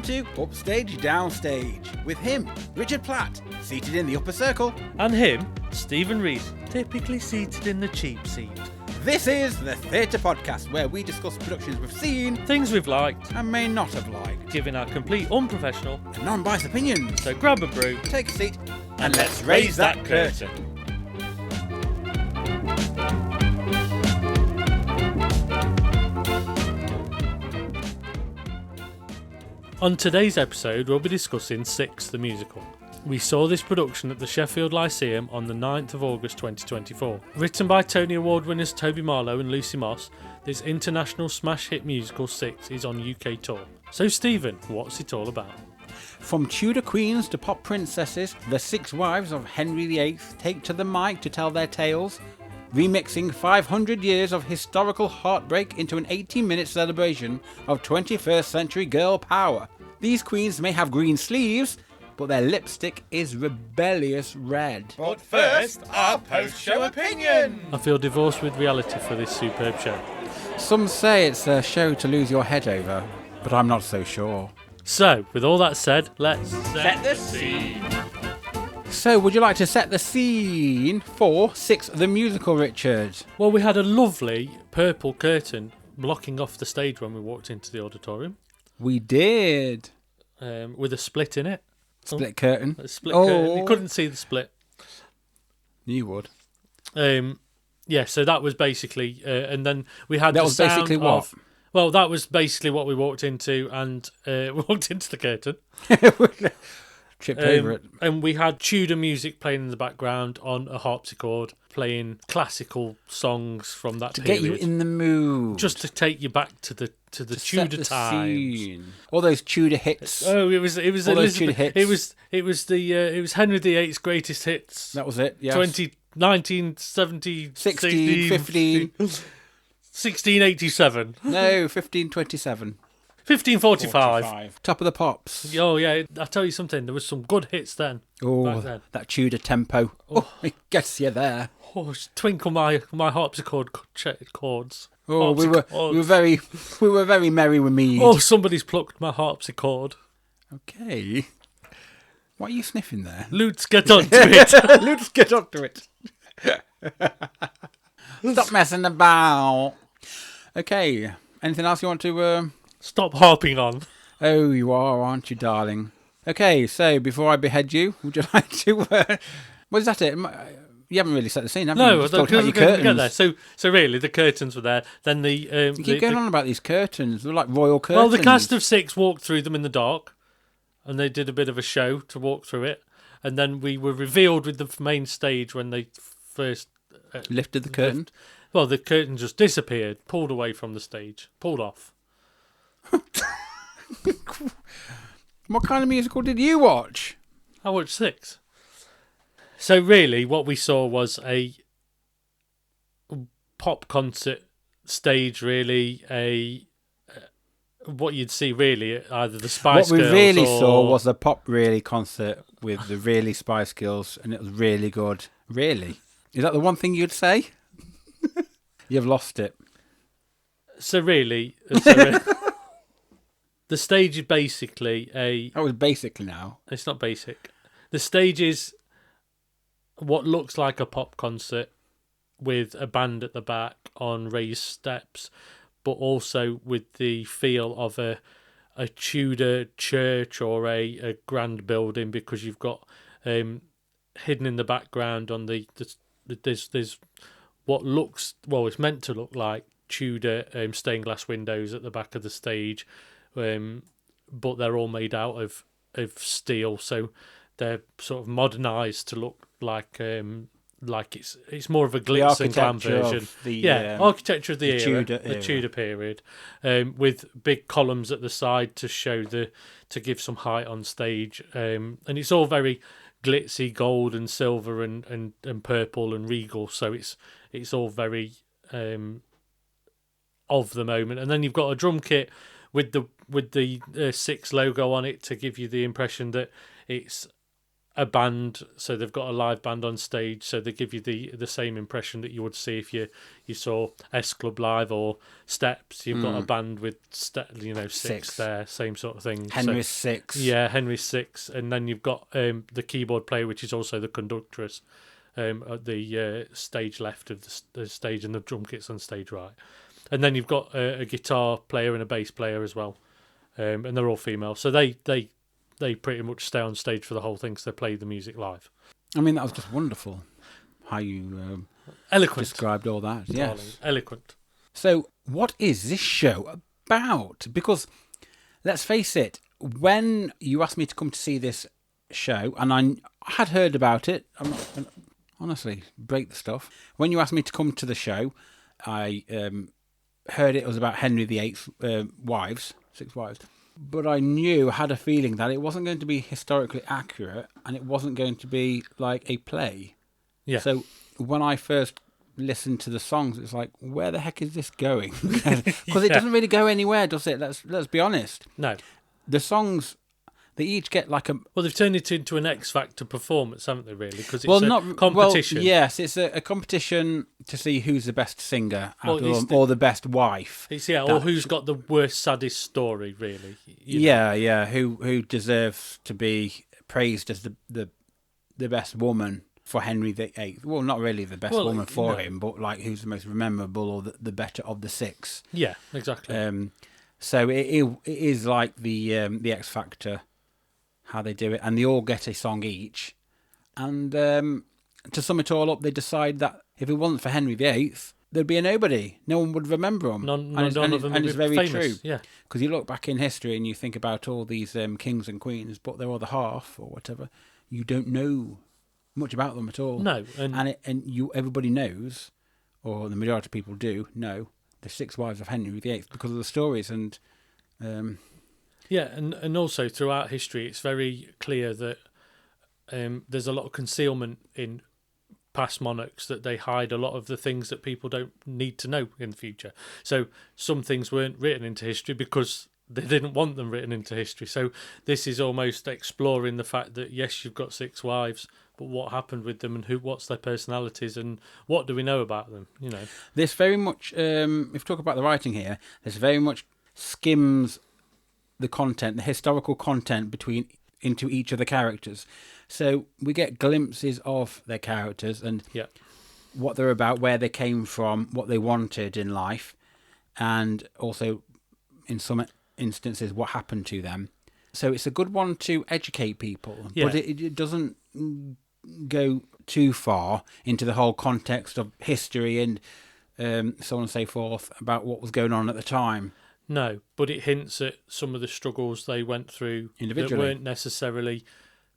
to Upstage Downstage with him, Richard Platt, seated in the upper circle. And him, Stephen Rees, typically seated in the cheap seat. This is the Theatre Podcast, where we discuss productions we've seen, Things we've liked, and may not have liked, giving our complete unprofessional and non-biased opinions. So grab a brew, Take a seat, and let's raise that curtain. On today's episode, we'll be discussing Six, the musical. We saw this production at the Sheffield Lyceum on the 9th of August 2024. Written by Tony Award winners Toby Marlowe and Lucy Moss, this international smash hit musical Six is on UK tour. So Stephen, what's it all about? From Tudor queens to pop princesses, the six wives of Henry VIII take to the mic to tell their tales, remixing 500 years of historical heartbreak into an 18-minute celebration of 21st century girl power. These queens may have green sleeves, but their lipstick is rebellious red. But first, our post-show opinion! I feel divorced with reality for this superb show. Some say it's a show to lose your head over, but I'm not so sure. So, with all that said, let's Set the scene! So, would you like to set the scene for Six, the musical, Richard? Well, we had a lovely purple curtain blocking off the stage when we walked into the auditorium, We did. with a split in it. Split curtain. A split curtain. You couldn't see the split. You would. Yeah, so that was basically, and then we had That the was sound basically what? of- well, that was basically what we walked into, and we walked into the curtain. Tripped over it. And we had Tudor music playing in the background on a harpsichord, playing classical songs from that To period. get you in the mood. Just to take you back to the to Tudor set the times. scene. All those Tudor hits. Oh, it was All those Elizabeth. Tudor hits. It was Henry VIII's greatest hits. That was it, yes. 1970, 16, 15. 1687, No, 1527. 1545. Top of the pops. Oh yeah, I tell you something. There was some good hits then. Oh, back then. that Tudor tempo. Oh, it gets you there. Oh, twinkle my harpsichord chords. Oh, we Harpsichords. were very merry with me. Oh, somebody's plucked my harpsichord. Okay. What are you sniffing there? Lutes, get onto it. Let's get up to it. Stop messing about. Okay. Anything else you want to... Stop harping on. Oh, you are, aren't you, darling? Okay, so before I behead you, would you like to... Was that it? You haven't really set the scene, have you? No, Just talked about your get there. curtains. So really, the curtains were there. Then the You keep going on about these curtains. They're like royal curtains. well, the cast of six walked through them in the dark, and they did a bit of a show to walk through it. And then we were revealed with the main stage when they first lifted the curtain. Well, the curtain just disappeared, pulled away from the stage, pulled off. What kind of musical did you watch? I watched Six. So really, what we saw was a pop concert stage. Really, what you'd see really either the Spice What we Girls really or... saw was a pop really concert with the really Spice Girls, and it was really good. Really? Is that the one thing you'd say? You've lost it. So really, the stage is basically a... That was basically now. It's not basic. The stage is what looks like a pop concert with a band at the back on raised steps, but also with the feel of a Tudor church or a grand building, because you've got hidden in the background on there's what looks, well, it's meant to look like Tudor stained glass windows at the back of the stage, but they're all made out of steel, so they're sort of modernised to look like it's more of a glitz and glam version. Architecture of the era, the Tudor period, with big columns at the side to show to give some height on stage, and it's all very glitzy, gold and silver and purple and regal. So it's all very of the moment. And then you've got a drum kit with the Six logo on it to give you the impression that it's a band, so they've got a live band on stage, so they give you the same impression that you would see if you saw S Club live or Steps. You've got a band with six there, same sort of thing. Henry's six. Yeah, Henry's six, and then you've got the keyboard player, which is also the conductress, at the stage left of the stage, and the drum kit's on stage right. And then you've got a guitar player and a bass player as well, and they're all female. So they pretty much stay on stage for the whole thing because they play the music live. I mean, that was just wonderful how you Eloquent. described all that. Darling. Yes. Eloquent. So, what is this show about? Because, let's face it, when you asked me to come to see this show, and I had heard about it, I'm not, honestly, break the stuff. When you asked me to come to the show, I heard it was about Henry VIII's wives, 6 wives. But I had a feeling that it wasn't going to be historically accurate, and it wasn't going to be like a play. Yeah. So when I first listened to the songs, it's like, where the heck is this going? Because it doesn't really go anywhere, does it? Let's be honest. No. The songs, they each get like a... Well, they've turned it into an X Factor performance, haven't they, really? Because it's a competition. Well, yes, it's a competition to see who's the best singer or the best wife. Or who's got the worst, saddest story, really. Yeah, who deserves to be praised as the best woman for Henry VIII. Well, not really the best woman for him, but like who's the most memorable or the better of the 6. Yeah, exactly. So it is like the X Factor, how they do it, and they all get a song each. And to sum it all up, they decide that if it wasn't for Henry VIII, there'd be a nobody. No one would remember him. None of them would it's be very famous. true. Yeah. Because you look back in history and you think about all these kings and queens, but their other half or whatever, you don't know much about them at all. No, everybody knows, or the majority of people do know, the 6 wives of Henry VIII because of the stories and. Yeah, and also throughout history, it's very clear that there's a lot of concealment in past monarchs, that they hide a lot of the things that people don't need to know in the future. So some things weren't written into history because they didn't want them written into history. So this is almost exploring the fact that, yes, you've got 6 wives, but what happened with them and what's their personalities and what do we know about them, This very much, if you talk about the writing here, this very much skims the content, the historical content into each of the characters. So we get glimpses of their characters and what they're about, where they came from, what they wanted in life, and also in some instances what happened to them. So it's a good one to educate people, but it doesn't go too far into the whole context of history and so on and so forth about what was going on at the time. No, but it hints at some of the struggles they went through individually that weren't necessarily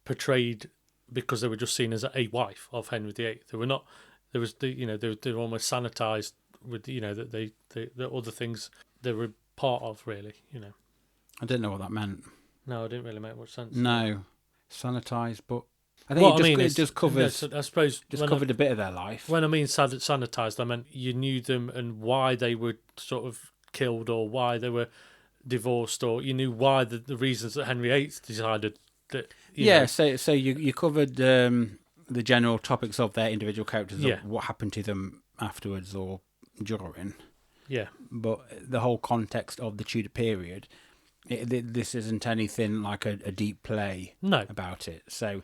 portrayed because they were just seen as a wife of Henry VIII. They were not. There was they were almost sanitized with that the other things they were part of, really. I didn't know what that meant. No, it didn't really make much sense. No, sanitized, but I think it just covers. I suppose just covered a bit of their life. When I mean sanitized, I meant you knew them and why they were sort of killed or why they were divorced, or you knew why the reasons that Henry VIII decided that. So you covered the general topics of their individual characters, of what happened to them afterwards or during. Yeah, but the whole context of the Tudor period, this isn't anything like a deep play about it. So.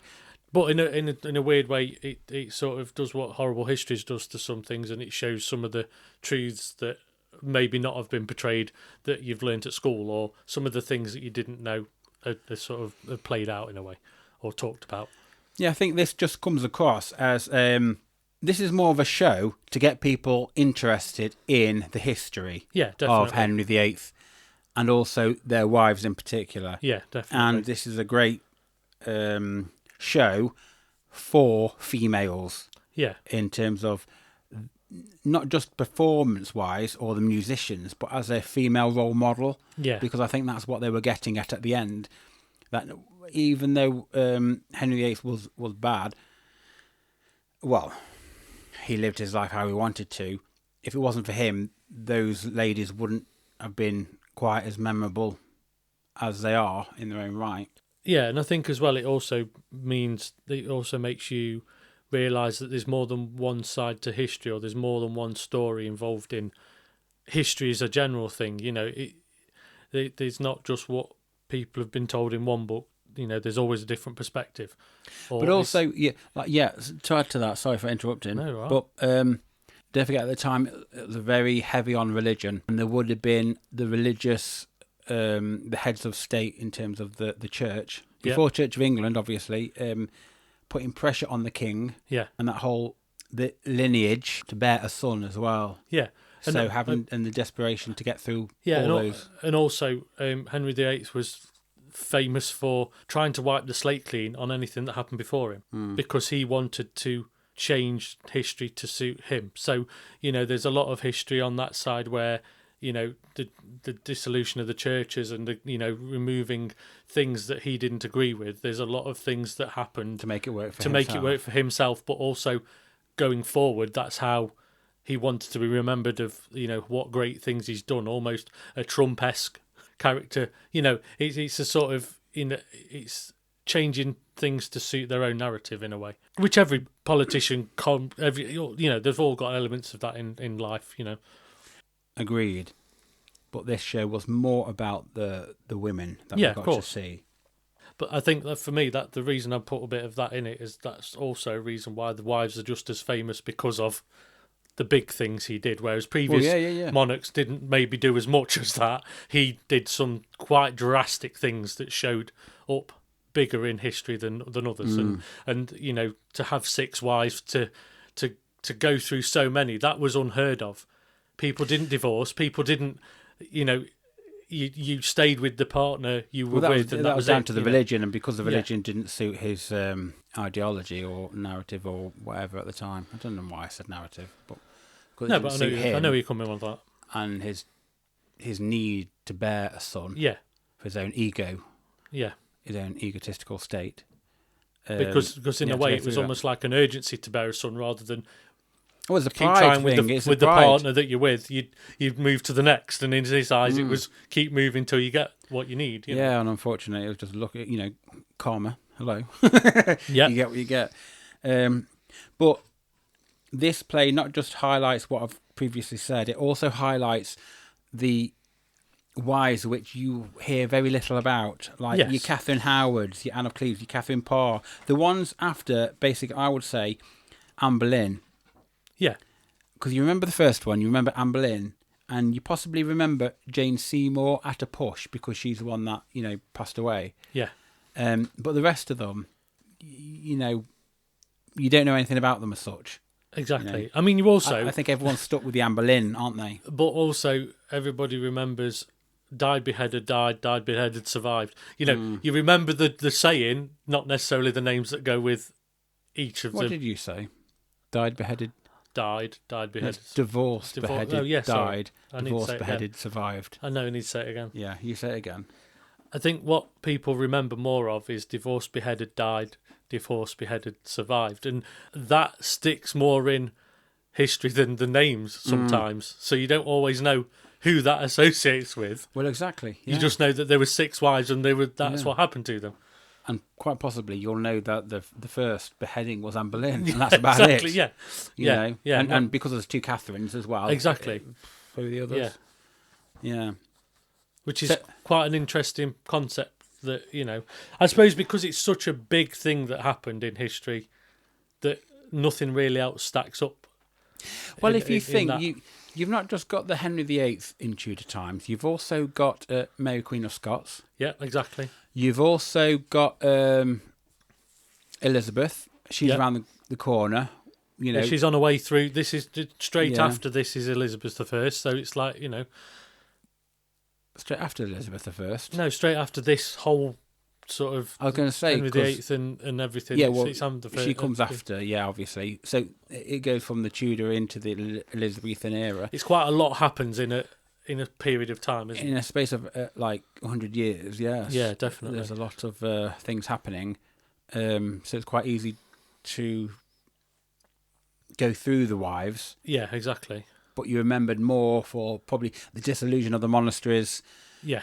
But in a weird way, it sort of does what Horrible Histories does to some things, and it shows some of the truths that maybe not have been portrayed that you've learnt at school, or some of the things that you didn't know are sort of played out in a way or talked about. Yeah, I think this just comes across as this is more of a show to get people interested in the history of Henry VIII and also their wives in particular. Yeah, definitely. And this is a great show for females. Yeah. In terms of not just performance-wise or the musicians, but as a female role model. Yeah. Because I think that's what they were getting at the end. That even though Henry VIII was bad, well, he lived his life how he wanted to. If it wasn't for him, those ladies wouldn't have been quite as memorable as they are in their own right. Yeah, and I think as well it also makes you realise that there's more than one side to history, or there's more than one story involved in history as a general thing. There's not just what people have been told in one book. There's always a different perspective. But also, to add to that, sorry for interrupting. No, right. But don't forget, at the time, it was very heavy on religion, and there would have been the religious, the heads of state in terms of the church, before Church of England, obviously, putting pressure on the king, and that whole the lineage to bear a son as well. Yeah. So and the desperation to get through those. And also, Henry VIII was famous for trying to wipe the slate clean on anything that happened before him, because he wanted to change history to suit him. So, there's a lot of history on that side where, the dissolution of the churches and the, removing things that he didn't agree with. There's a lot of things that happened to make it work for himself, but also going forward, that's how he wanted to be remembered of, what great things he's done, almost a Trump-esque character. It's a sort of, it's changing things to suit their own narrative in a way, which every politician, they've all got elements of that in life, Agreed. But this show was more about the women that we got to see. But I think that for me, that the reason I put a bit of that in it is that's also a reason why the wives are just as famous, because of the big things he did, whereas previous monarchs didn't maybe do as much as that. He did some quite drastic things that showed up bigger in history than others, and to have 6 wives, to go through so many, that was unheard of. People didn't divorce. People didn't, you stayed with the partner you were with, and that was down to the religion, and because the religion didn't suit his ideology or narrative or whatever at the time. I don't know why I said narrative, but no, but I know you're coming on that, and his need to bear a son, for his own ego, his own egotistical state. Because in a way it was almost like an urgency to bear a son, rather than keep trying with the partner that you're with. You'd move to the next, and in his eyes, it was keep moving till you get what you need. And unfortunately, it was just look at karma. Hello, you get what you get. But this play not just highlights what I've previously said; it also highlights the wives which you hear very little about, like your Catherine Howards, your Anne of Cleves, your Catherine Parr, the ones after, basically, I would say, Anne Boleyn. Yeah. Because you remember the first one, you remember Anne Boleyn, and you possibly remember Jane Seymour at a push, because she's the one that, passed away. Yeah. But the rest of them, you don't know anything about them as such. Exactly. I mean, you also... I think everyone's stuck with the Anne Boleyn, aren't they? But also, everybody remembers died, beheaded, died, beheaded, survived. You remember the saying, not necessarily the names that go with each of them. What did you say? Died, beheaded... Died, beheaded. Divorced, beheaded, died. Divorced, beheaded, survived. I know, I need to say it again. Yeah, you say it again. I think what people remember more of is divorced, beheaded, died, divorced, beheaded, survived. And that sticks more in history than the names sometimes. So you don't always know who that associates with. Well, exactly. Yeah. You just know that there were 6 wives and that's what happened to them. And quite possibly you'll know that the first beheading was Anne Boleyn, and that's about it. Exactly, And because there's 2 Catherines as well. Exactly. For the others. Yeah. Which is quite an interesting concept that, I suppose because it's such a big thing that happened in history that nothing really else stacks up. Well, if you think, you've not just got the Henry VIII in Tudor times, you've also got Mary Queen of Scots. Yeah, exactly. You've also got Elizabeth. She's around the corner. She's on her way through. This is straight after this is Elizabeth I, so it's like, Straight after Elizabeth I? No, straight after this whole sort of... I was going to say... Henry VIII and everything. Yeah, well, it's the first, she comes after, obviously. So it goes from the Tudor into the Elizabethan era. It's quite a lot happens in a period of time, isn't it? In a space of 100 years, yes. Yeah, definitely. There's a lot of things happening. So it's quite easy to go through the wives. Yeah, exactly. But you remembered more for probably the dissolution of the monasteries. Yeah.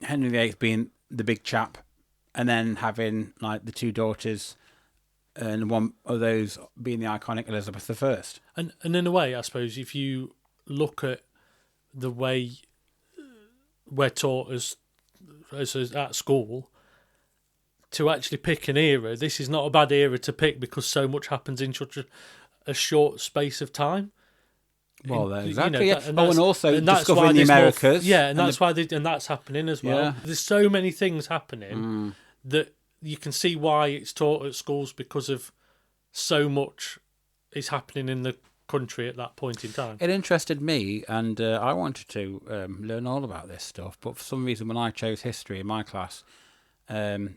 Henry VIII being the big chap, and then having like the two daughters, and one of those being the iconic Elizabeth I. And in a way, I suppose, if you look at the way we're taught as at school, to actually pick an era, this is not a bad era to pick because so much happens in such a short space of time. Well, exactly. yeah. And also discovering the Americas. And that's happening as well. Yeah. There's so many things happening that you can see why it's taught at schools, because of so much is happening in the country at that point in time. It interested me, and I wanted to learn all about this stuff. But for some reason, when I chose history in my class, I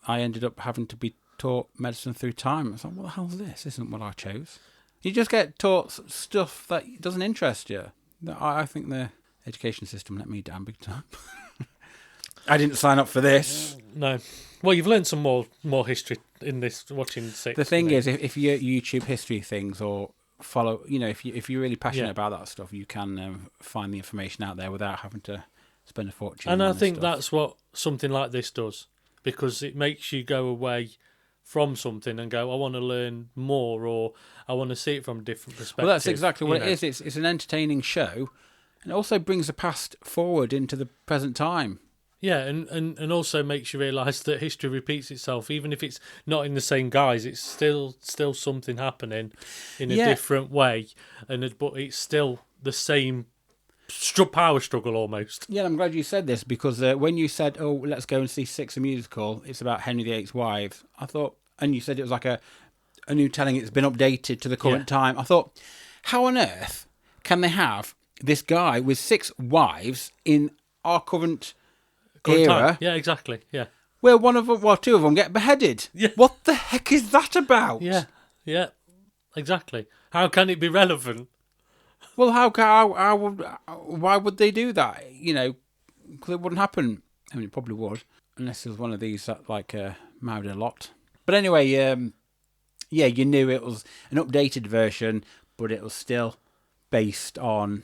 ended up having to be taught medicine through time. I was like, what the hell is this? This isn't what I chose. You just get taught stuff that doesn't interest you. I think the education system let me down big time. I didn't sign up for this. No. Well, you've learned some more history in this, watching 6. The thing is, if you YouTube history things or follow, if you're really passionate about that stuff, you can find the information out there without having to spend a fortune. And on I think stuff. that's what something like this does, because it makes you go away from something and go, I want to learn more, or I want to see it from a different perspective. Well, that's exactly what it is. It's an entertaining show, and it also brings the past forward into the present time. Yeah, and also makes you realise that history repeats itself, even if it's not in the same guise. It's still something happening in a different way, but it's still the same power struggle almost. Yeah, I'm glad you said this, because when you said, "Oh, let's go and see Six, a musical," it's about Henry VIII's wives. I thought, and you said it was like a new telling. It's been updated to the current time. I thought, how on earth can they have this guy with 6 wives in our current era? Time. Yeah, exactly. Yeah, where two of them get beheaded. Yeah. What the heck is that about? Yeah, exactly. How can it be relevant? Well, why would they do that? Because it wouldn't happen. I mean, it probably would, unless it was one of these that married a lot. But anyway, you knew it was an updated version, but it was still based on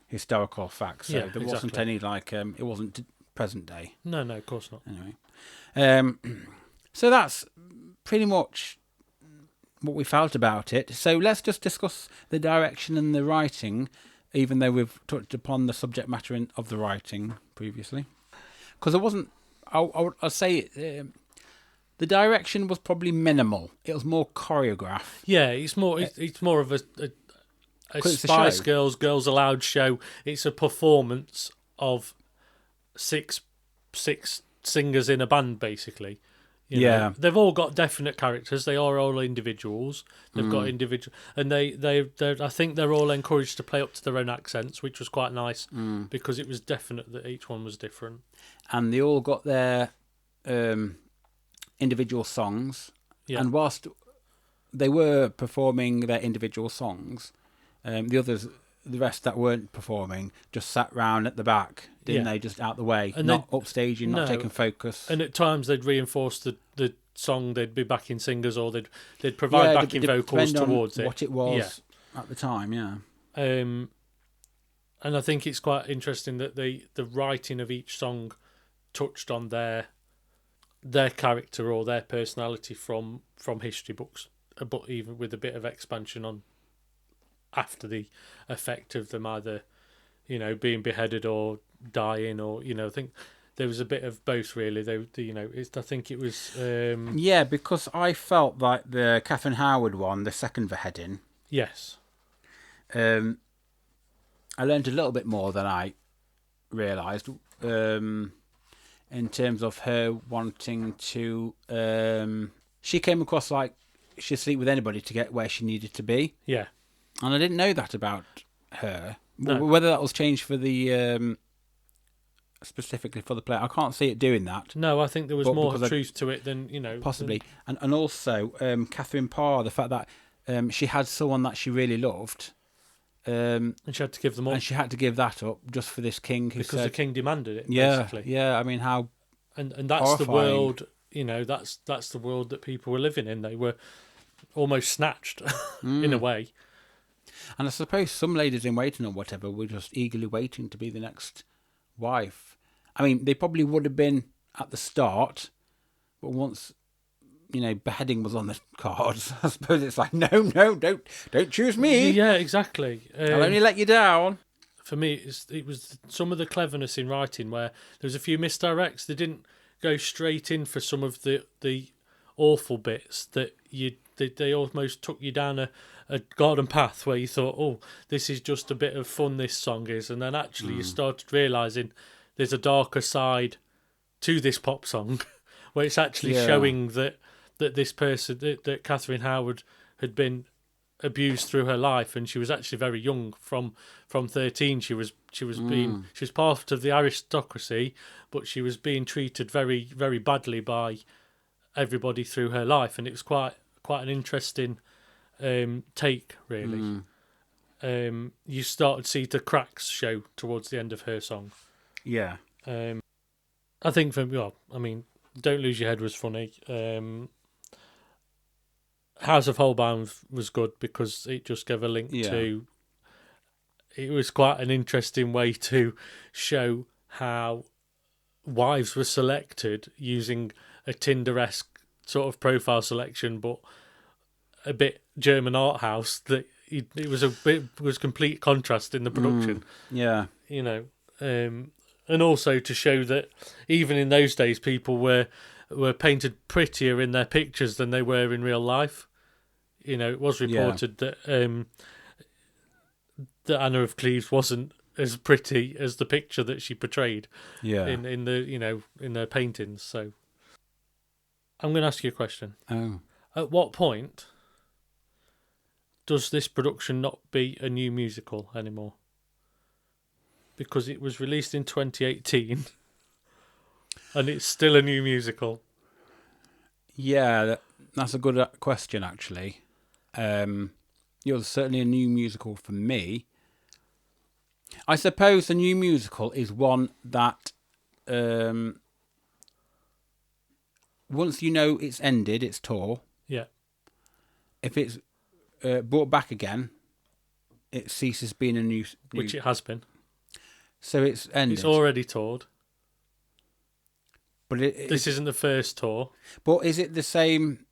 historical facts. So there wasn't any it wasn't present day. No, of course not. Anyway, so that's pretty much what we felt about it. So let's just discuss the direction and the writing, even though we've touched upon the subject matter of the writing previously. Because it wasn't, I'll say the direction was probably minimal. It was more choreographed. Yeah, it's more of a Spice Girls Aloud show. It's a performance of six singers in a band, basically. They've all got definite characters. They are all individuals. They've got individual, and they I think they're all encouraged to play up to their own accents, which was quite nice because it was definite that each one was different. And they all got their individual songs. Yeah. And whilst they were performing their individual songs, the rest that weren't performing just sat round at the back, didn't they? Just out the way, and not upstaging, not taking focus. And at times they'd reinforce the song. They'd be backing singers, or they'd provide backing vocals towards it. What it was at the time, yeah. And I think it's quite interesting that the writing of each song touched on their character or their personality from history books, but even with a bit of expansion on after the effect of them either, being beheaded or dying, or I think there was a bit of both really. I think it was because I felt like the Catherine Howard one, the second beheading. Yes. I learned a little bit more than I realised in terms of her wanting to. She came across like she'd sleep with anybody to get where she needed to be. Yeah. And I didn't know that about her. No. Whether that was changed for the specifically for the play, I can't see it doing that. No, I think there was more truth to it than possibly. And also Catherine Parr, the fact that she had someone that she really loved, and she had to give them up, and she had to give that up just for this king because the king demanded it. Yeah, basically. Yeah. I mean, how and that's horrifying. The world. That's the world that people were living in. They were almost snatched in a way. And I suppose some ladies in waiting or whatever were just eagerly waiting to be the next wife. I mean, they probably would have been at the start, but once, beheading was on the cards, I suppose it's like, no, don't choose me. Yeah, exactly. I'll only let you down. For me, it was some of the cleverness in writing where there was a few misdirects. They didn't go straight in for some of the awful bits that they almost took you down a garden path where you thought, oh, this is just a bit of fun, this song is, and then actually you started realising there's a darker side to this pop song where it's actually showing that this person, that Catherine Howard had been abused through her life, and she was actually very young. From 13 she was part of the aristocracy, but she was being treated very, very badly by everybody through her life, and it was quite an interesting take, really. You started to see the cracks show towards the end of her song. Yeah. I think Don't Lose Your Head was funny. House of Holbein was good because it just gave a link to... It was quite an interesting way to show how wives were selected using a Tinder-esque sort of profile selection, but a bit German art house. That it was complete contrast in the production. And also to show that even in those days, people were painted prettier in their pictures than they were in real life. It was reported that Anna of Cleves wasn't as pretty as the picture that she portrayed in their paintings. So I'm going to ask you a question. Oh. At what point does this production not be a new musical anymore? Because it was released in 2018 and it's still a new musical. Yeah, that's a good question, actually. You're certainly a new musical for me. I suppose a new musical is one that once it's ended, its tour. Yeah. If it's brought back again, it ceases being a new... Which it has been. So it's ended. It's already toured. But this isn't the first tour. But is it the same...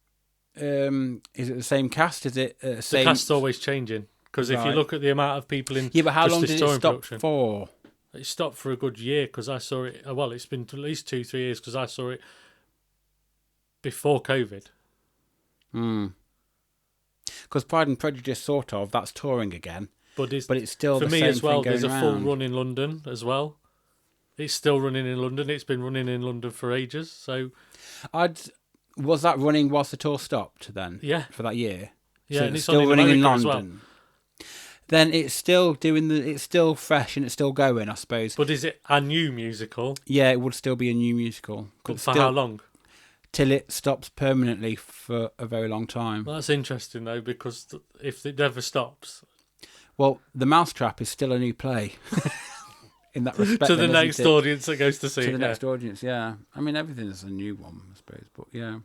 is it the same cast? Is it same... The cast's always changing. Because if you look at the amount of people in... Yeah, but how long did it stop for? It stopped for a good year because I saw it... Well, it's been at least 2-3 years because I saw it before COVID. Because Pride and Prejudice, sort of, that's touring again. But it's still for the me same as well. thing There's a going full round. run in London as well. It's still running in London. It's been running in London for ages. So, was that running whilst the tour stopped then? Yeah, for that year. Yeah, so and it's still on running in America London. as well. Then it's still it's still fresh and it's still going, I suppose. But is it a new musical? Yeah, it would still be a new musical. But for how long? Till it stops permanently for a very long time. Well, that's interesting though, because if it never stops. Well, The Mousetrap is still a new play. In that respect. To the next audience that goes to see it. To the next audience, yeah. I mean, everything is a new one, I suppose. But yeah,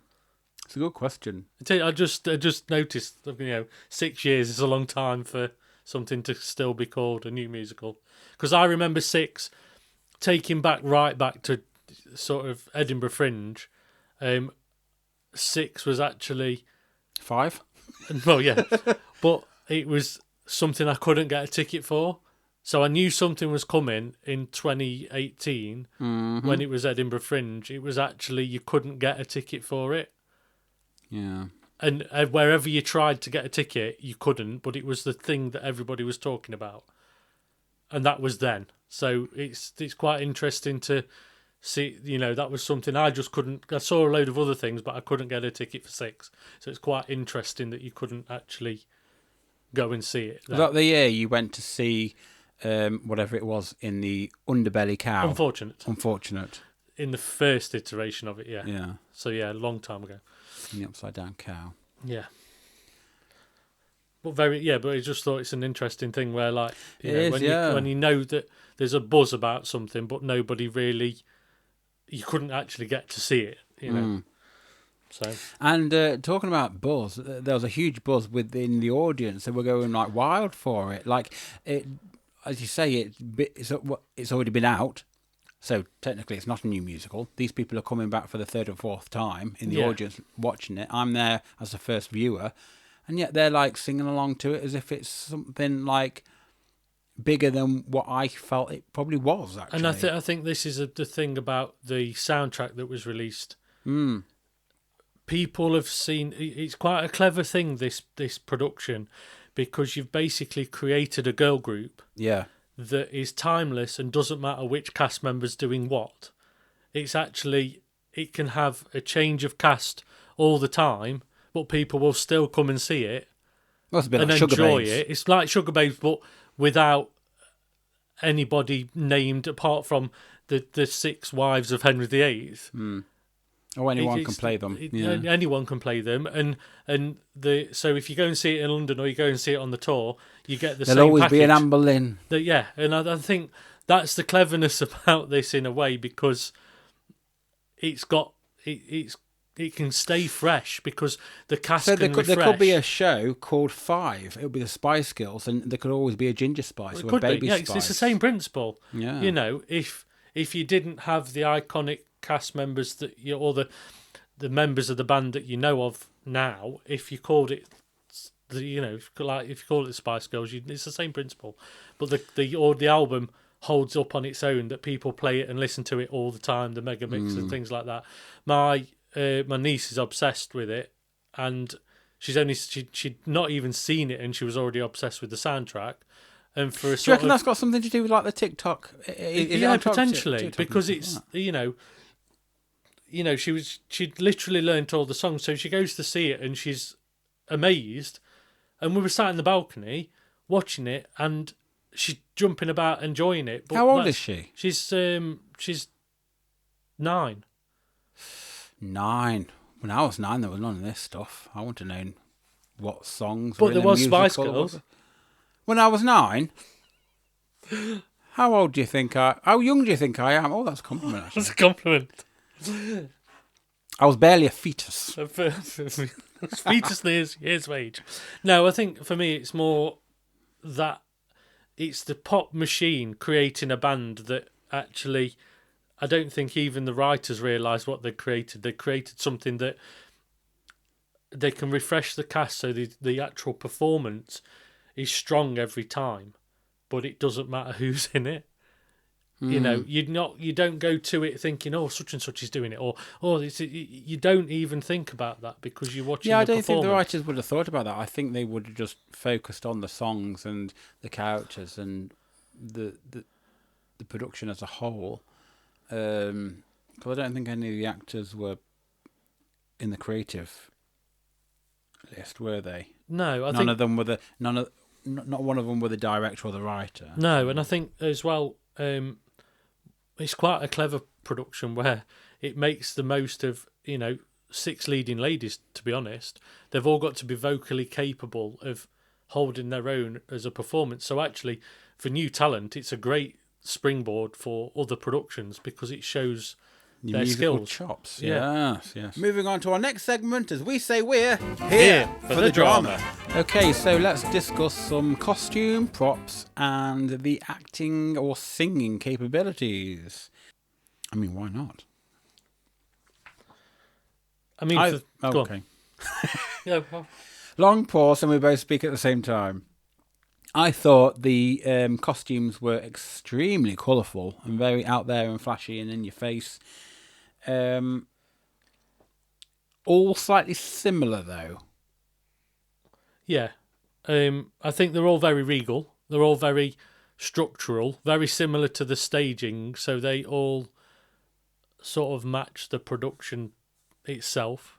it's a good question. I just noticed, 6 years is a long time for something to still be called a new musical. Because I remember Six taking right back to sort of Edinburgh Fringe. Six was actually 5. Well, yeah, but it was something I couldn't get a ticket for. So I knew something was coming in 2018 when it was Edinburgh Fringe. It was actually you couldn't get a ticket for it. Yeah. And wherever you tried to get a ticket, you couldn't, but it was the thing that everybody was talking about. And that was then. So it's quite interesting to see, that was something I just couldn't... I saw a load of other things, but I couldn't get a ticket for 6. So it's quite interesting that you couldn't actually go and see it. Was that the year you went to see whatever it was in the Underbelly Cow? Unfortunate. In the first iteration of it, yeah. Yeah. So, yeah, a long time ago. In the Upside Down Cow. Yeah. But I just thought it's an interesting thing where, like, when you know that there's a buzz about something, but nobody really... You couldn't actually get to see it, So. And talking about buzz, there was a huge buzz within the audience. They were going like wild for it. Like it, as you say, it's already been out, So technically it's not a new musical. These people are coming back for the third or fourth time in the Yeah. audience watching it. I'm there as the first viewer, and yet they're like singing along to it as if it's something like bigger than what I felt it probably was, actually. And I think this is the thing about the soundtrack that was released. People have seen, it's quite a clever thing, this production, because you've basically created a girl group Yeah. that is timeless and doesn't matter which cast member's doing what. It's actually, it can have a change of cast all the time, but people will still come and see it Well, it's a bit and like Sugar enjoy Babes. it. It's like Sugar Babes, but without anybody named apart from the 6 wives of Henry VIII. Or anyone can play them. Yeah. Anyone can play them, and so if you go and see it in London or you go and see it on the tour, you get the There'll same always package. be an Anne Boleyn. Yeah, and I think that's the cleverness about this in a way, because it can stay fresh because the cast So can there refresh. could be a show called Five. It would be the Spice Girls, and there could always be a Ginger Spice It or a could Baby be. Yeah, Spice. it's the same principle. Yeah. You know, if you didn't have the iconic cast members that you, or the members of the band that you know of now, if you called it, you know, like if you call it the Spice Girls, it's the same principle. But the album holds up on its own, that people play it and listen to it all the time, the mega mix and things like that. My niece is obsessed with it, and she'd not even seen it, and she was already obsessed with the soundtrack. And for a Do you sort reckon of, that's got something to do with like the TikTok? Is it yeah, on top of potentially, TikTok? because it's she'd literally learnt all the songs, so she goes to see it and she's amazed. And we were sat in the balcony watching it, and she's jumping about, enjoying it. But How old is she? She's 9. 9. When I was 9, there was none of this stuff. I want to know what songs. But were in there the was Spice musical. Girls. When I was 9. How old do you think How young do you think I am? Oh, that's a compliment. Actually. That's a compliment. I was barely a fetus. Fetus years of age. No, I think for me it's more that it's the pop machine creating a band that actually, I don't think even the writers realise what they created. They created something that they can refresh the cast, so the actual performance is strong every time, but it doesn't matter who's in it. You know, you don't go to it thinking, oh, such and such is doing it, or you don't even think about that because you're watching. Yeah, I the don't think the performance. writers would have thought about that. I think they would have just focused on the songs and the characters and the production as a whole. Because I don't think any of the actors were in the creative list, were they? No, Not one of them were the director or the writer. No, and I think as well, it's quite a clever production where it makes the most of 6 leading ladies. To be honest, they've all got to be vocally capable of holding their own as a performance. So actually, for new talent, it's a great springboard for other productions because it shows Your their musical skills. chops. Yeah. Yes. Moving on to our next segment, as we say, we're Here for the drama. Okay, so let's discuss some costume, props, and the acting or singing capabilities. I mean, why not? I mean, go on. Okay. Yeah, well, Long pause, and we both speak at the same time. I thought the costumes were extremely colourful and very out there and flashy and in your face. All slightly similar, though. yeah. I think they're all very regal. They're all very structural, very similar to the staging, so they all sort of match the production itself,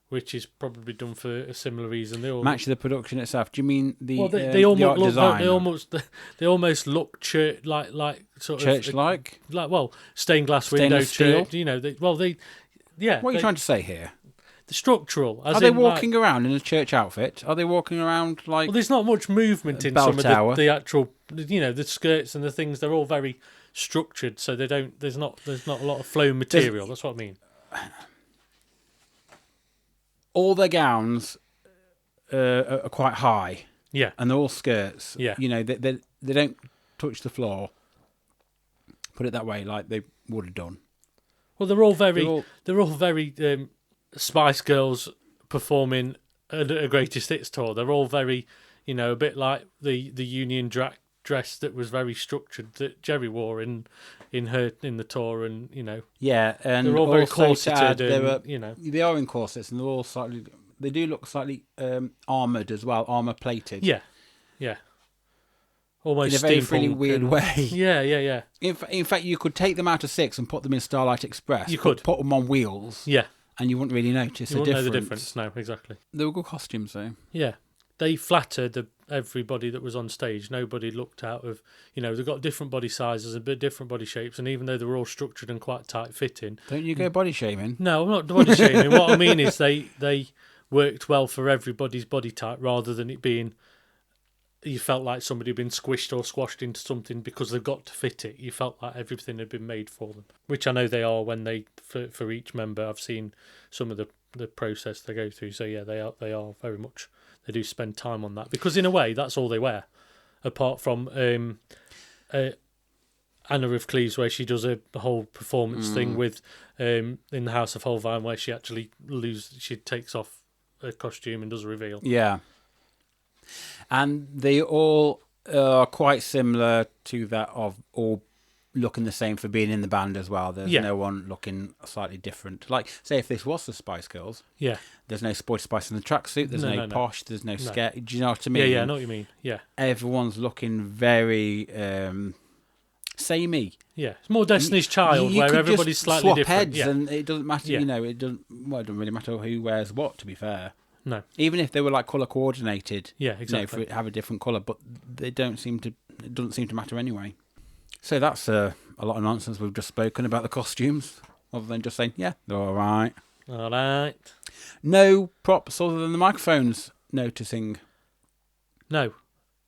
which is probably done for a similar reason. They all Match the production itself. Do you mean the they the art almost look design? they almost look like sort of Church-like? like stained glass Stainless window steel? church. What are you trying to say here? The structural. Are they walking around in a church outfit? Are they walking around like... Well, there's not much movement in Bell some tower. of the actual, the skirts and the things. They're all very structured, so they don't. There's not a lot of flow material. That's what I mean. All their gowns are quite high, Yeah, and they're all skirts. Yeah. They don't touch the floor. Put it that way, like they would have done. Well, they're all very Spice Girls performing a greatest hits tour. They're all very, a bit like the Union dress that was very structured that Jerry wore in the tour, and Yeah, and they're all very also to corseted, add, and they are in corsets, and they're all slightly. They do look slightly armoured as well, armour plated. yeah, almost in a very steampunk really weird and- way. Yeah. In fact, you could take them out of 6 and put them in Starlight Express. You could. put them on wheels, Yeah, and you wouldn't really notice you a won't know difference. the difference. No, exactly. They were good costumes, though. Yeah, they flattered everybody that was on stage. Nobody looked out of, they've got different body sizes and different body shapes, and even though they were all structured and quite tight fitting. Don't you go body shaming? No, I'm not body shaming. What I mean is they worked well for everybody's body type, rather than it being you felt like somebody had been squished or squashed into something because they've got to fit it. You felt like everything had been made for them, which I know they are when they for each member. I've seen some of the process they go through. So yeah, they are very much. They do spend time on that because in a way that's all they wear, apart from Anna of Cleves, where she does a whole performance thing with in the House of Holbein, where she actually she takes off her costume and does a reveal. Yeah. And they all are quite similar to that of all looking the same for being in the band as well. There's no one looking slightly different. Like, say, if this was the Spice Girls, there's no Sporty Spice in the tracksuit, there's no Posh, there's no Scare. Do you know what I mean? Yeah, I know what you mean. Yeah. Everyone's looking very samey. Yeah, it's more Destiny's Child, You where could everybody's just slightly swap different. heads, and it doesn't matter. Yeah. It doesn't really matter who wears what. To be fair, No. even if they were like colour coordinated, Yeah, exactly. have a different colour, but they don't seem to. It doesn't seem to matter anyway. So that's a lot of nonsense we've just spoken about the costumes, other than just saying, yeah, they're all right. All right. No props other than the microphones. Noticing. No.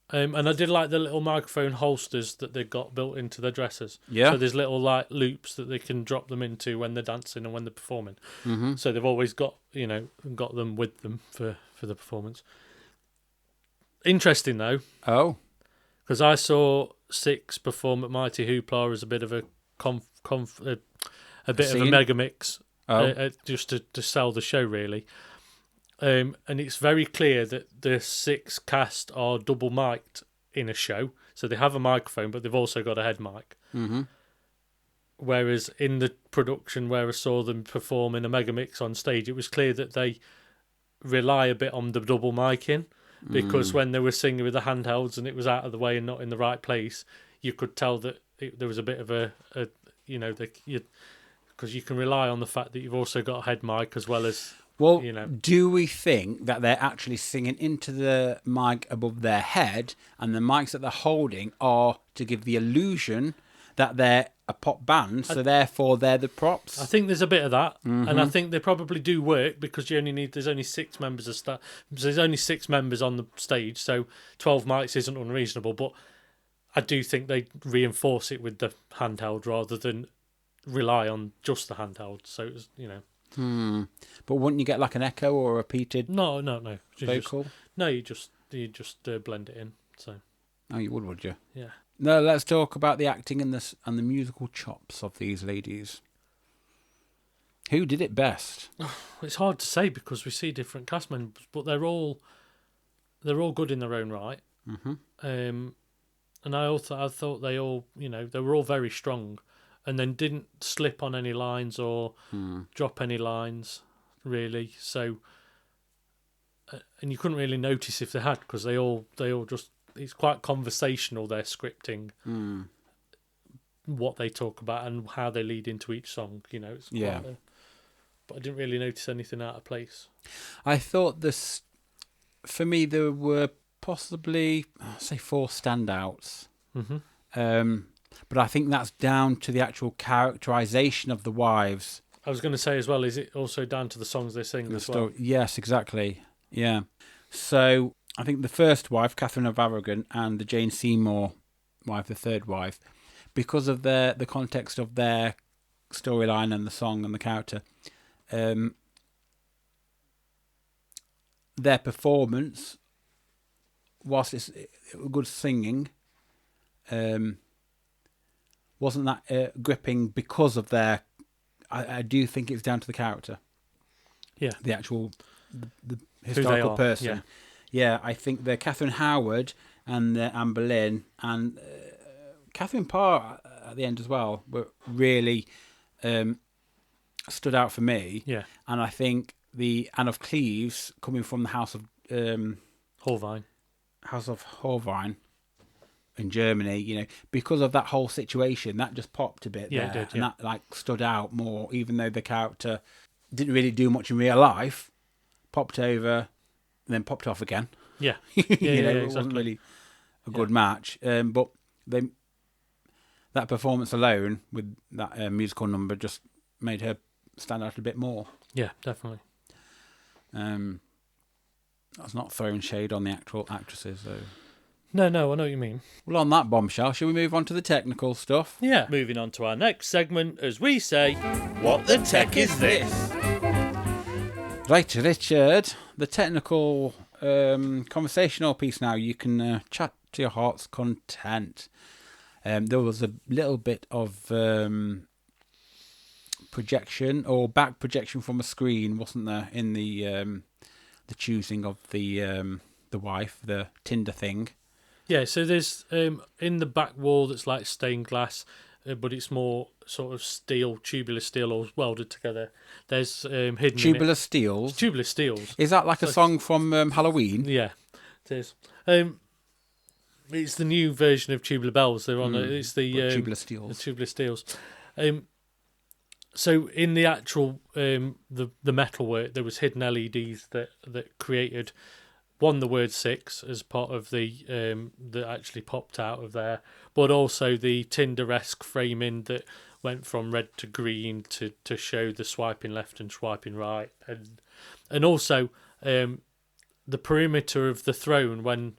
And I did like the little microphone holsters that they've got built into their dresses. Yeah. So there's little like loops that they can drop them into when they're dancing and when they're performing. Mm-hmm. So they've always got them with them for the performance. Interesting though, Oh. because I saw Six perform at Mighty Hoopla as a bit of a a bit of a Scene? mega mix, Oh. just to sell the show really. And it's very clear that the Six cast are double mic'd in a show, so they have a microphone, but they've also got a head mic. Mm-hmm. Whereas in the production where I saw them perform in a mega mix on stage, it was clear that they rely a bit on the double micing, because when they were singing with the handhelds and it was out of the way and not in the right place, you could tell that there was a bit of because you can rely on the fact that you've also got a head mic as well as. Well, do we think that they're actually singing into the mic above their head, and the mics that they're holding are to give the illusion that they're a pop band, so therefore they're the props? I think there's a bit of that, and I think they probably do work because there's only 6 members of staff. There's only 6 members on the stage, so 12 mics isn't unreasonable. But I do think they reinforce it with the handheld rather than rely on just the handheld. So it's, But wouldn't you get like an echo or a repeated No. vocal? You just blend it in. So Oh, you would you? yeah. No, let's talk about the acting and the musical chops of these ladies. Who did it best? It's hard to say because we see different cast members, but they're all good in their own right. Mm-hmm. And I thought they all, they were all very strong, and then didn't slip on any lines or drop any lines, really. So, and you couldn't really notice if they had, because they all just, it's quite conversational, their scripting, what they talk about and how they lead into each song. It's quite but I didn't really notice anything out of place. I thought for me, there were possibly, say, 4 standouts. Mm-hmm. But I think that's down to the actual characterization of the wives. I was going to say as well, is it also down to the songs they sing as well? Yes, exactly. Yeah. So I think the first wife, Catherine of Aragon, and the Jane Seymour wife, the third wife, because of the context of their storyline and the song and the character, their performance, whilst it's good singing, wasn't that gripping because of their. I do think it's down to the character. Yeah. The actual the historical person. Yeah, I think the Catherine Howard and Anne Boleyn and Catherine Parr at the end as well were really stood out for me. Yeah. And I think the Anne of Cleves coming from the House of Holbein. House of Holbein in Germany, you know, because of that whole situation, that just popped a bit there. It did, and that like stood out more, even though the character didn't really do much in real life, popped over, and then popped off again. Yeah. You know, exactly. it wasn't really a good match. But that performance alone with that musical number just made her stand out a bit more. Yeah, definitely. That's not throwing shade on the actual actresses, though. No, I know what you mean. Well, on that bombshell, shall we move on to the technical stuff? Yeah. Moving on to our next segment, as we say, What the tech is this? Right, Richard, the technical conversational piece now. You can chat to your heart's content. There was a little bit of projection or back projection from a screen, wasn't there, in the choosing of the wife, the Tinder thing. Yeah, so there's in the back wall that's like stained glass, but it's more sort of steel, tubular steel, all welded together. There's hidden tubular steels. Tubular steels. Is that like a song from Halloween? Yeah, it is. It's the new version of Tubular Bells. They're on. It's the tubular steels. The tubular steels. So in the actual the metalwork, there was hidden LEDs that created the word 6 as part of the that actually popped out of there, but also the Tinder-esque framing that went from red to green to show the swiping left and swiping right, and also the perimeter of the throne when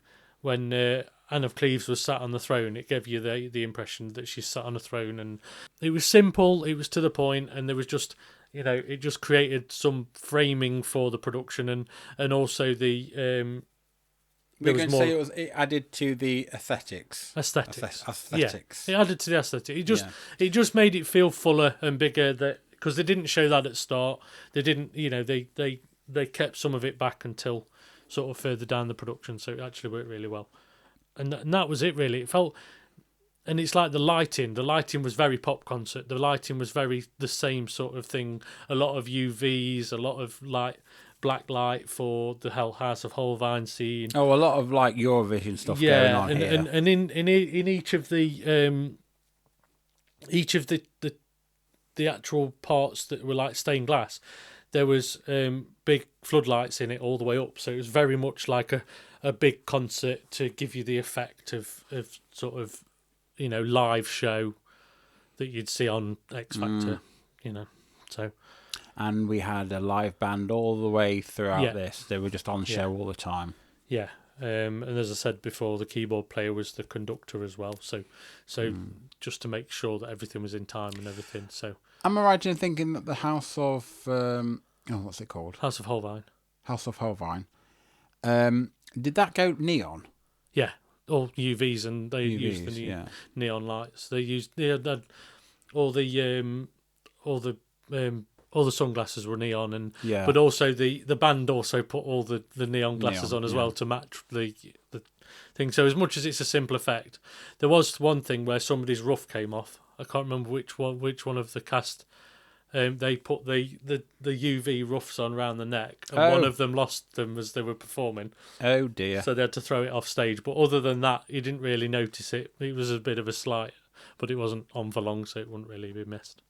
Anne of Cleves was sat on the throne, it gave you the impression that she sat on a throne, and it was simple, it was to the point, and there was just, you know, it just created some framing for the production, and also the we're going to say it added to the aesthetics. Aesthetics. Yeah, it added to the aesthetic. It just made it feel fuller and bigger, that because they didn't show that at start. They didn't, you know, they kept some of it back until sort of further down the production, so it actually worked really well. And that was it, really. It felt, and it's like the lighting. The lighting was very pop concert. The lighting was very the same sort of thing. A lot of UVs, a lot of black light for the House of Holbein scene. Oh, a lot of like Eurovision stuff going on here. And in each of the actual parts that were like stained glass, there was big floodlights in it all the way up. So it was very much like a big concert to give you the effect of sort of, you know, live show that you'd see on X Factor, you know. So, and we had a live band all the way throughout this. They were just on show all the time. Yeah. And as I said before, the keyboard player was the conductor as well. So just to make sure that everything was in time and everything. So, am I right in thinking that the House of what's it called? House of Holbein. House of Holbein. Did that go neon? Yeah, all UVs, and they used the neon lights. They used all the sunglasses were neon, and but also the band also put all the neon glasses on as well to match the thing. So as much as it's a simple effect, there was one thing where somebody's ruff came off. I can't remember which one of the cast. They put the UV ruffs on around the neck, and one of them lost them as they were performing. Oh dear! So they had to throw it off stage. But other than that, you didn't really notice it. It was a bit of a slight, but it wasn't on for long, so it wouldn't really be missed.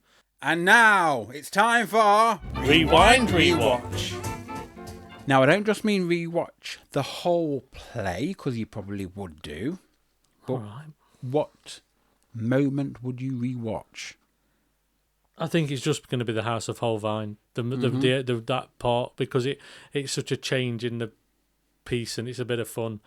And now it's time for Rewind Rewatch. Now I don't just mean rewatch the whole play, because you probably would do. But what moment would you rewatch? I think it's just going to be the House of Holbein, that part, because it's such a change in the piece, and it's a bit of fun.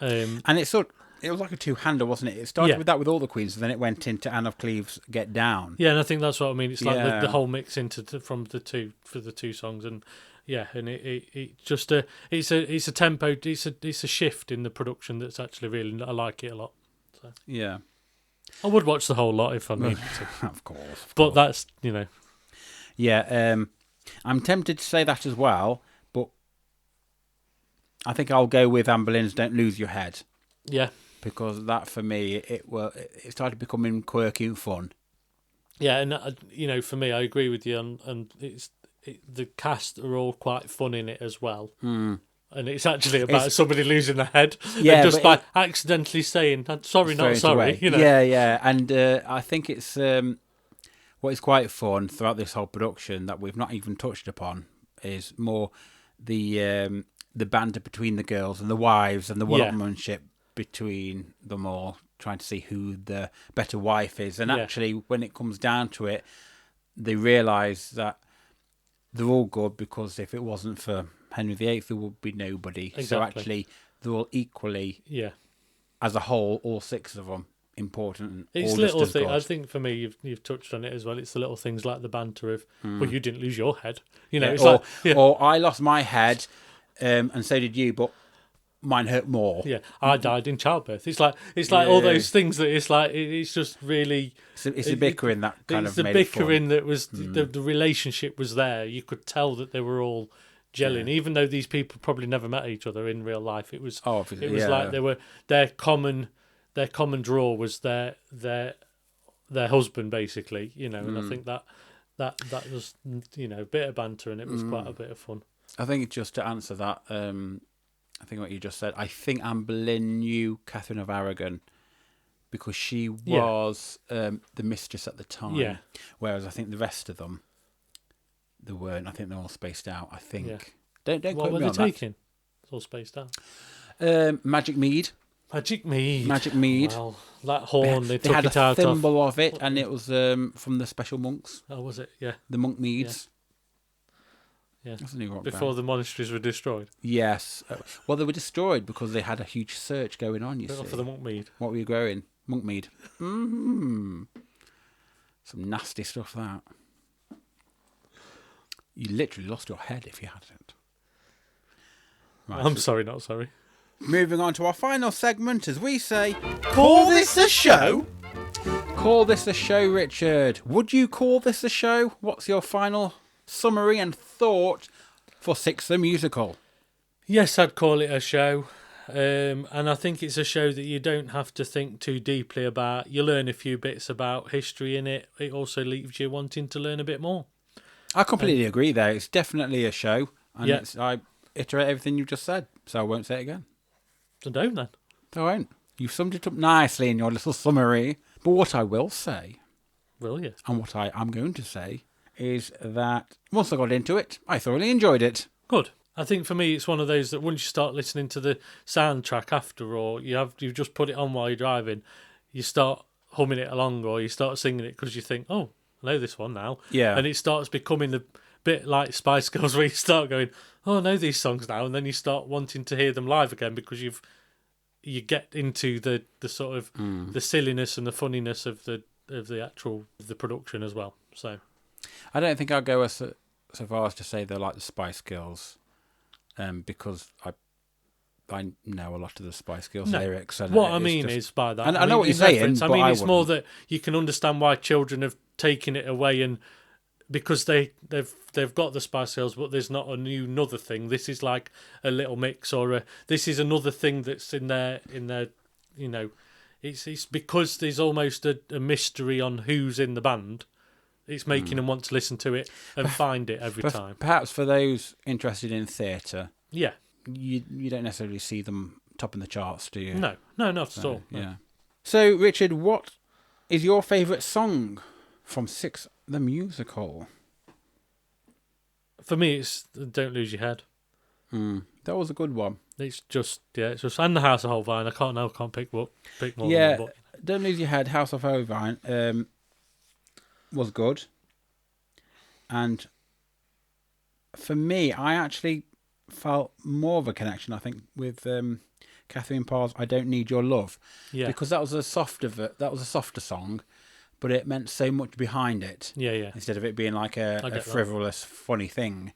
And it was like a two-hander, wasn't it? It started with that with all the queens, and then it went into Anne of Cleves' Get Down. Yeah, and I think that's what I mean. It's like the whole mix from the two songs, and and it just it's a tempo, it's a shift in the production that's actually really, I like it a lot. So. Yeah. I would watch the whole lot if I needed to. Of course. But that's, Yeah, I'm tempted to say that as well, but I think I'll go with Anne Boleyn's Don't Lose Your Head. Yeah. Because that, for me, it started becoming quirky and fun. Yeah, and, for me, I agree with you, and the cast are all quite fun in it as well. Mm. And it's actually about somebody losing their head, yeah, and just by accidentally saying, sorry, not sorry. Yeah, and I think it's what is quite fun throughout this whole production that we've not even touched upon is more the banter between the girls and the wives and the one-upmanship between them all, trying to see who the better wife is. And actually, when it comes down to it, they realise that they're all good, because if it wasn't for Henry VIII, there would be nobody. Exactly. So actually, they're all equally, as a whole, all six of them, important. And it's all little just as things. good. I think for me, you've touched on it as well. It's the little things like the banter of, well, you didn't lose your head. It's or I lost my head, and so did you, but mine hurt more. Yeah, I died in childbirth. It's like all those things that it's just really. It's the bickering that kind it's of the made it fun. bickering that was the relationship was there. You could tell that they were all gelling, even though these people probably never met each other in real life. It was like they were their common draw was their husband, basically. And I think that was a bit of banter, and it was quite a bit of fun. I think just to answer that, I think what you just said, I think Anne Boleyn knew Catherine of Aragon because she was the mistress at the time. Yeah. Whereas I think the rest of them, they weren't. I think they're all spaced out. I think. Yeah. Don't What quote were me they on that. taking? It's all spaced out. Magic Mead. Magic Mead. Well, that horn, they took had it a out thimble of. of it, and it was from the special monks, Oh, was it? Yeah. the monk meads. Yeah. That's a new rock Before band. the monasteries were destroyed. Yes. Well, they were destroyed because they had a huge search going on, you see. For the monk mead. What were you growing? Monk mead. Some nasty stuff, that. You literally lost your head if you hadn't. Right, I'm sorry, not sorry. moving on to our final segment, as we say, Call this a show? call this a show, Richard. Would you call this a show? What's your final summary and thought for Six the Musical? Yes, I'd call it a show. And I think it's a show that you don't have to think too deeply about. You learn a few bits about history in it. It also leaves you wanting to learn a bit more. I completely agree there. It's definitely a show. And Yeah. I iterate everything you just said, so I won't say it again. So don't then. I won't. You've summed it up nicely in your little summary. But what I will say, Will you? and what I am going to say, is that once I got into it, I thoroughly enjoyed it. Good. I think for me, it's one of those that once you start listening to the soundtrack after, or you've just put it on while you're driving, you start humming it along, or you start singing it because you think, oh, I know this one now. Yeah. And it starts becoming a bit like Spice Girls, where you start going, oh, I know these songs now, and then you start wanting to hear them live again because you get into the sort of the silliness and the funniness of the production as well. So I don't think I'll go so far as to say they're like the Spice Girls, because I know a lot of the Spice Girls lyrics. And what I mean is by that, I know what you're saying, reference, but I mean, I it's more wouldn't. that you can understand why children have taken it away, and because they've got the Spice Girls, but there's not another thing. This is like a little mix, or this is another thing that's in their. It's because there's almost a mystery on who's in the band. It's making them want to listen to it and find it every time. Perhaps for those interested in theatre, Yeah. you don't necessarily see them topping the charts, do you? No, not at all. No. Yeah. So, Richard, what is your favourite song from Six the Musical? For me, it's Don't Lose Your Head. That was a good one. It's just and the House of Holbein. I can't pick more. Than one, but Don't Lose Your Head, House of Holbein, was good. And for me, I actually felt more of a connection, I think, with Catherine Parr's I Don't Need Your Love. yeah, Because that was a softer song, but it meant so much behind it. yeah. Instead of it being like a that. frivolous, funny thing.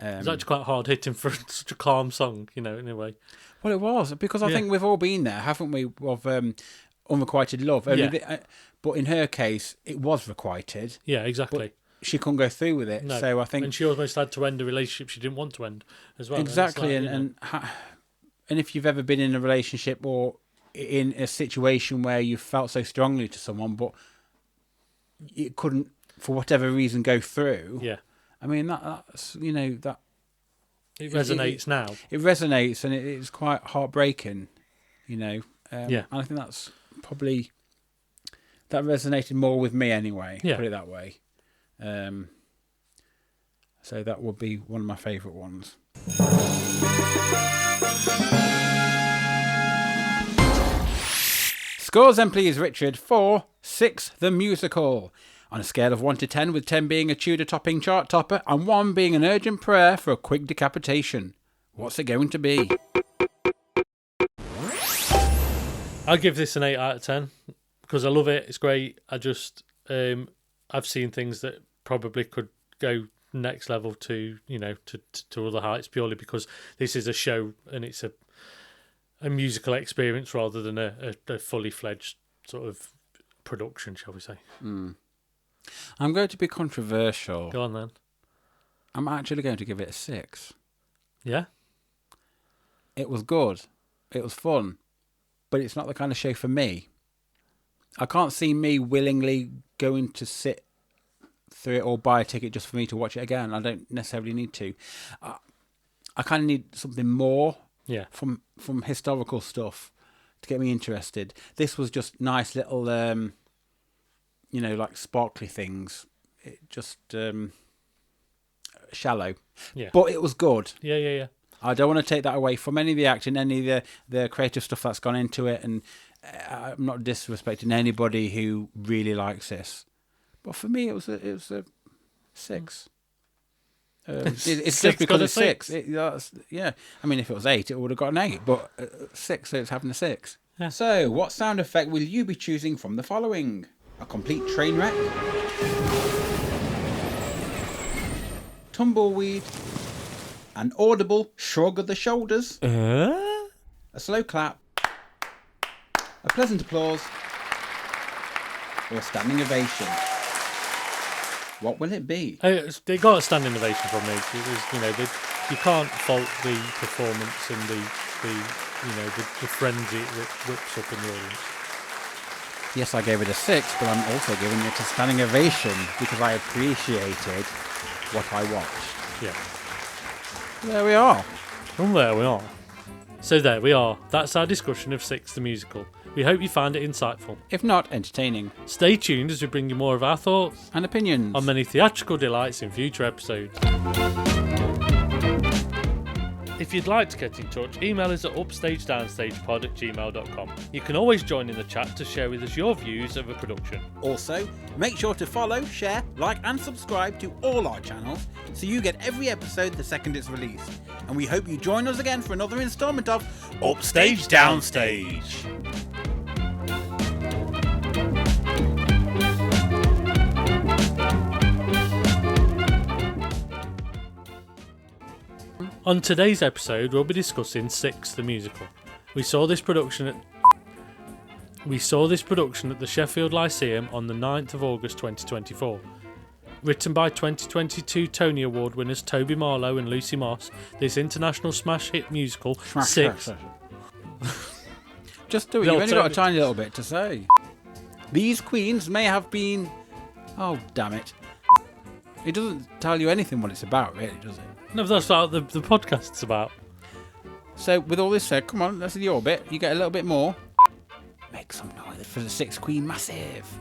It's actually quite hard hitting for such a calm song, in a way. Well, it was, because I think we've all been there, haven't we? Of unrequited love. Only Yeah. but in her case, it was requited. Yeah, exactly. She couldn't go through with it. No. So I think... And she almost had to end a relationship she didn't want to end as well. Exactly. And it's And if you've ever been in a relationship or in a situation where you felt so strongly to someone, but it couldn't, for whatever reason, go through. Yeah. I mean, that's, that... It resonates now. It resonates, and it's quite heartbreaking, Yeah. And I think that's probably... That resonated more with me anyway, Yeah. put it that way. So that would be one of my favourite ones. Scores then please, Richard, for Six the Musical. On a scale of 1 to 10, with 10 being a Tudor topping chart topper and 1 being an urgent prayer for a quick decapitation. What's it going to be? I'll give this an 8 out of 10 because I love it. It's great. I just, I've seen things that probably could go next level to other heights purely because this is a show and it's a musical experience rather than a fully fledged sort of production, shall we say. I'm going to be controversial. Go on then. I'm actually going to give it a 6. Yeah? It was good. It was fun. But it's not the kind of show for me. I can't see me willingly going to sit through it or buy a ticket just for me to watch it again. I don't necessarily need to. I kind of need something more from historical stuff to get me interested. This was just nice little, like sparkly things. It just shallow. Yeah. But it was good. Yeah. I don't want to take that away from any of the acting, any of the creative stuff that's gone into it, and I'm not disrespecting anybody who really likes this. But for me, it was a 6. It's just because it's 6. Yeah. I mean, if it was 8, it would have got an 8. But 6, so it's having a 6. Yeah. So, what sound effect will you be choosing from the following? A complete train wreck, tumbleweed, an audible shrug of the shoulders, a slow clap, a pleasant applause, or a standing ovation. What will it be? They got a standing ovation from me. It was, you can't fault the performance and the frenzy that whips up in the audience. Yes, I gave it a 6, but I'm also giving it a standing ovation because I appreciated what I watched. Yeah. There we are. And there we are. So there we are. That's our discussion of Six the Musical. We hope you found it insightful. If not, entertaining. Stay tuned as we bring you more of our thoughts And opinions. on many theatrical delights in future episodes. If you'd like to get in touch, email us at upstagedownsstagepod@gmail.com. You can always join in the chat to share with us your views of a production. Also, make sure to follow, share, like and subscribe to all our channels so you get every episode the second it's released. And we hope you join us again for another instalment of Upstage Downstage. On today's episode, we'll be discussing Six the Musical. We saw this production at the Sheffield Lyceum on the 9th of August 2024. Written by 2022 Tony Award winners Toby Marlowe and Lucy Moss, this international smash hit musical, Six... Just do it. The You've only got a alternative. tiny little bit to say. These queens may have been... Oh, damn it. It doesn't tell you anything what it's about, really, does it? No, that's what the podcast's about. So, with all this said, come on, that's your bit. You get a little bit more. Make some noise for the Six Queen Massive.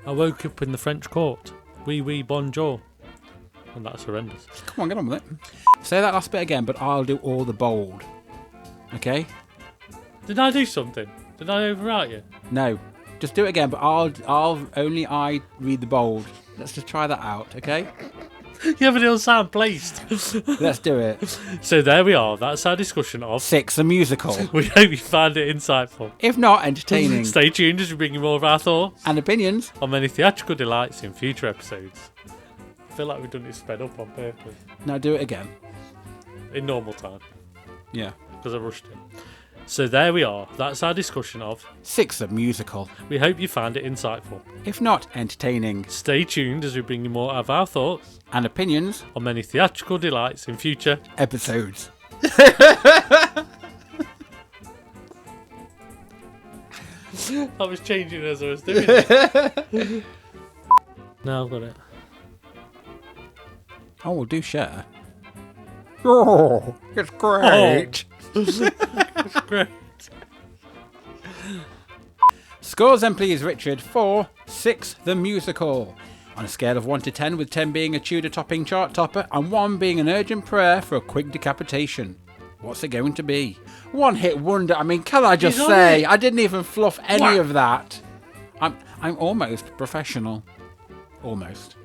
I woke up in the French court. Oui, bonjour. And that's horrendous. Come on, get on with it. Say that last bit again, but I'll do all the bold. Okay? Did I do something? Did I overwrite you? No. Just do it again, but I'll only I read the bold. Let's just try that out, okay? Yeah, but it'll sound placed. Let's do it. So there we are. That's our discussion of... Six, the musical. We hope you found it insightful. If not, entertaining. Stay tuned as we bring you more of our thoughts And opinions. on many theatrical delights in future episodes. I feel like we've done it sped up on purpose. Now do it again. In normal time. Yeah. Because I rushed it. So there we are. That's our discussion of. 6. The musical. We hope you found it insightful. If not entertaining. Stay tuned as we bring you more of our thoughts And opinions. on many theatrical delights in future. Episodes. I was changing as I was doing it. Now I've got it. Oh, we'll do share. Oh, it's great. Great. Scores then please, Richard, for 6. The musical. On a scale of 1 to 10, with 10 being a Tudor topping chart topper and 1 being an urgent prayer for a quick decapitation. What's it going to be? One hit wonder. I mean, can I just He's on say, it. I didn't even fluff any What? of that. I'm almost professional. Almost.